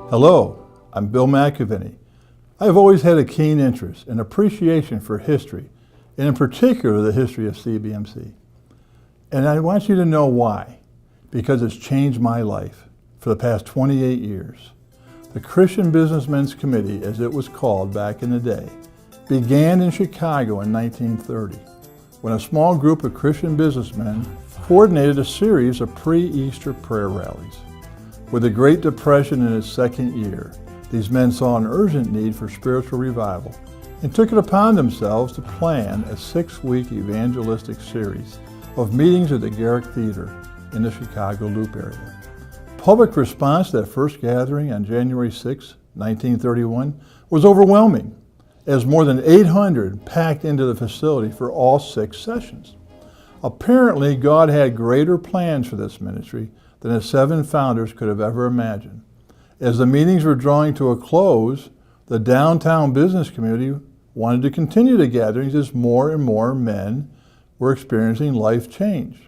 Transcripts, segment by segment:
Hello, I'm Bill McAviney. I have always had a keen interest and appreciation for history, and in particular the history of CBMC. And I want you to know why, because it's changed my life for the past 28 years. The Christian Businessmen's Committee, as it was called back in the day, began in Chicago in 1930, when a small group of Christian businessmen coordinated a series of pre-Easter prayer rallies. With the Great Depression in its second year, these men saw an urgent need for spiritual revival and took it upon themselves to plan a 6-week evangelistic series of meetings at the Garrick Theater in the Chicago Loop area. Public response to that first gathering on January 6, 1931 was overwhelming, as more than 800 packed into the facility for all 6 sessions. Apparently, God had greater plans for this ministry than the 7 founders could have ever imagined. As the meetings were drawing to a close, the downtown business community wanted to continue the gatherings as more and more men were experiencing life change.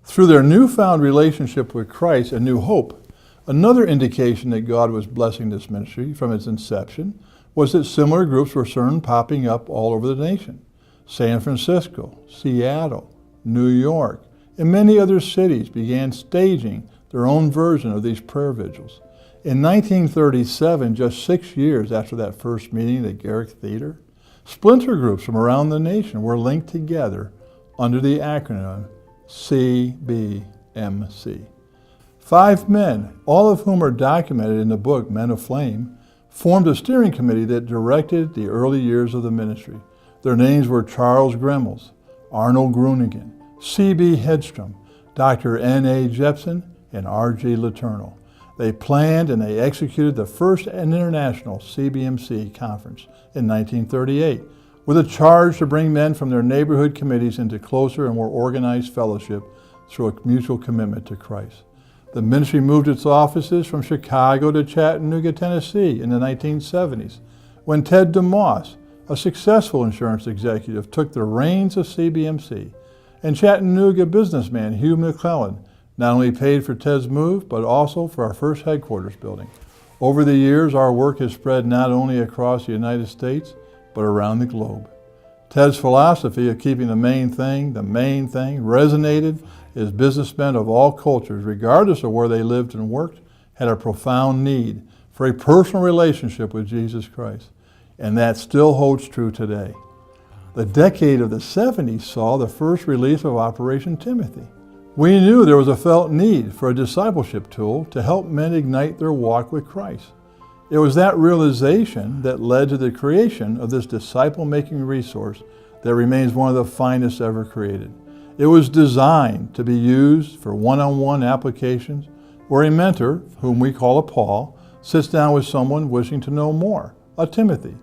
Through their newfound relationship with Christ and new hope, another indication that God was blessing this ministry from its inception was that similar groups were soon popping up all over the nation. San Francisco, Seattle, New York, and many other cities began staging their own version of these prayer vigils. In 1937, just 6 years after that first meeting at Garrick Theater, splinter groups from around the nation were linked together under the acronym CBMC. 5 men, all of whom are documented in the book Men of Flame, formed a steering committee that directed the early years of the ministry. Their names were Charles Gremmels, Arnold Gruningen, C.B. Hedstrom, Dr. N.A. Jepson, and R.G. Letourneau. They planned and they executed the first international CBMC conference in 1938 with a charge to bring men from their neighborhood committees into closer and more organized fellowship through a mutual commitment to Christ. The ministry moved its offices from Chicago to Chattanooga, Tennessee in the 1970s, when Ted DeMoss, a successful insurance executive, took the reins of CBMC, and Chattanooga businessman Hugh McClellan not only paid for Ted's move, but also for our first headquarters building. Over the years, our work has spread not only across the United States, but around the globe. Ted's philosophy of keeping the main thing, resonated as businessmen of all cultures, regardless of where they lived and worked, had a profound need for a personal relationship with Jesus Christ. And that still holds true today. The decade of the 70s saw the first release of Operation Timothy. We knew there was a felt need for a discipleship tool to help men ignite their walk with Christ. It was that realization that led to the creation of this disciple-making resource that remains one of the finest ever created. It was designed to be used for one-on-one applications where a mentor, whom we call a Paul, sits down with someone wishing to know more, a Timothy,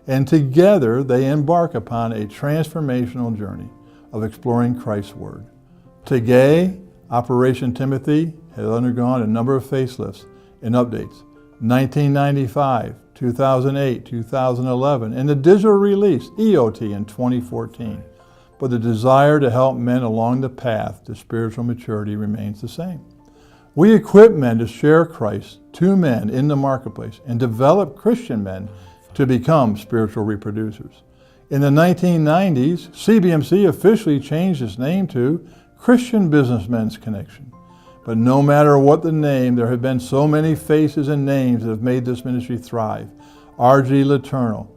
and together they embark upon a transformational journey of exploring Christ's Word. Today, Operation Timothy has undergone a number of facelifts and updates. 1995, 2008, 2011, and the digital release, EOT, in 2014. But the desire to help men along the path to spiritual maturity remains the same. We equip men to share Christ to men in the marketplace and develop Christian men to become spiritual reproducers. In the 1990s, CBMC officially changed its name to Christian Businessmen's Connection. But no matter what the name, there have been so many faces and names that have made this ministry thrive. R.G. Letourneau,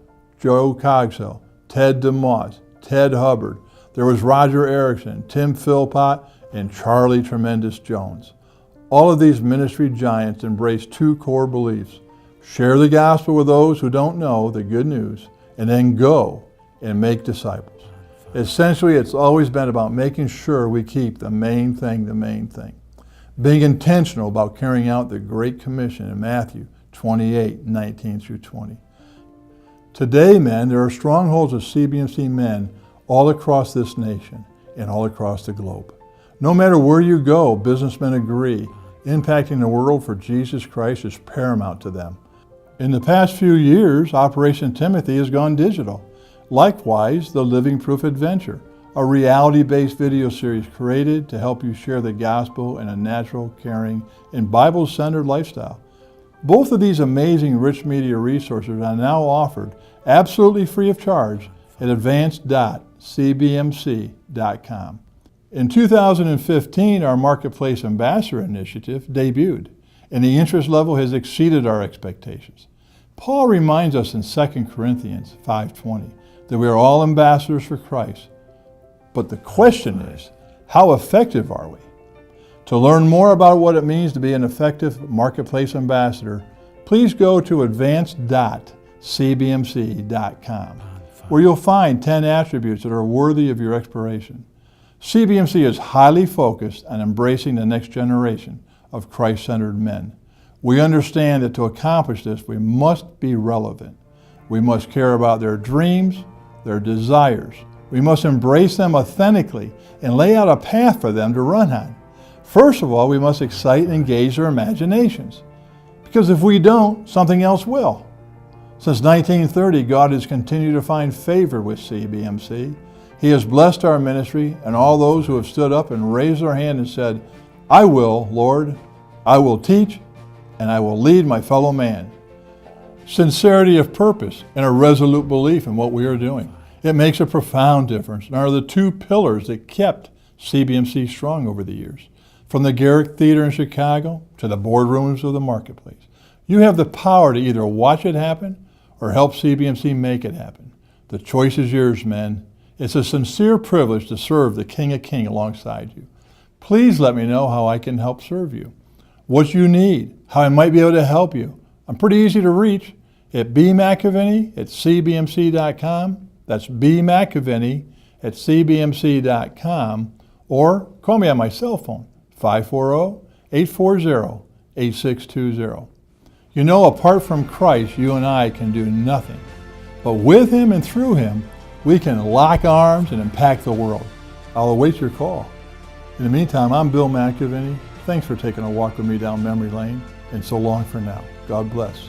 Joe Cogswell, Ted DeMoss, Ted Hubbard. There was Roger Erickson, Tim Philpott, and Charlie Tremendous Jones. All of these ministry giants embrace 2 core beliefs. Share the gospel with those who don't know the good news, and then go and make disciples. Essentially, it's always been about making sure we keep the main thing. Being intentional about carrying out the Great Commission in Matthew 28, 19 through 20. Today, men, there are strongholds of CBMC men all across this nation and all across the globe. No matter where you go, businessmen agree, impacting the world for Jesus Christ is paramount to them. In the past few years, Operation Timothy has gone digital. Likewise, the Living Proof Adventure, a reality-based video series created to help you share the gospel in a natural, caring, and Bible-centered lifestyle. Both of these amazing rich media resources are now offered absolutely free of charge at advanced.cbmc.com. In 2015, our Marketplace Ambassador Initiative debuted, and the interest level has exceeded our expectations. Paul reminds us in 2 Corinthians 5:20 that we are all ambassadors for Christ. But the question is, how effective are we? To learn more about what it means to be an effective Marketplace Ambassador, please go to advanced.cbmc.com, where you'll find 10 attributes that are worthy of your exploration. CBMC is highly focused on embracing the next generation of Christ-centered men. We understand that to accomplish this, we must be relevant. We must care about their dreams, their desires. We must embrace them authentically and lay out a path for them to run on. First of all, we must excite and engage their imaginations, because if we don't, something else will. Since 1930, God has continued to find favor with CBMC. He has blessed our ministry and all those who have stood up and raised their hand and said, "I will, Lord, I will teach, and I will lead my fellow man." Sincerity of purpose and a resolute belief in what we are doing. It makes a profound difference and are the two pillars that kept CBMC strong over the years. From the Garrick Theater in Chicago to the boardrooms of the Marketplace, you have the power to either watch it happen or help CBMC make it happen. The choice is yours, men. It's a sincere privilege to serve the King of Kings alongside you. Please let me know how I can help serve you, what you need, how I might be able to help you. I'm pretty easy to reach at bmcaveny@cbmc.com. That's bmcaveny@cbmc.com, or call me on my cell phone, 540-840-8620. You know, apart from Christ, you and I can do nothing. But with Him and through Him, we can lock arms and impact the world. I'll await your call. In the meantime, I'm Bill McAvenny. Thanks for taking a walk with me down memory lane, and so long for now. God bless.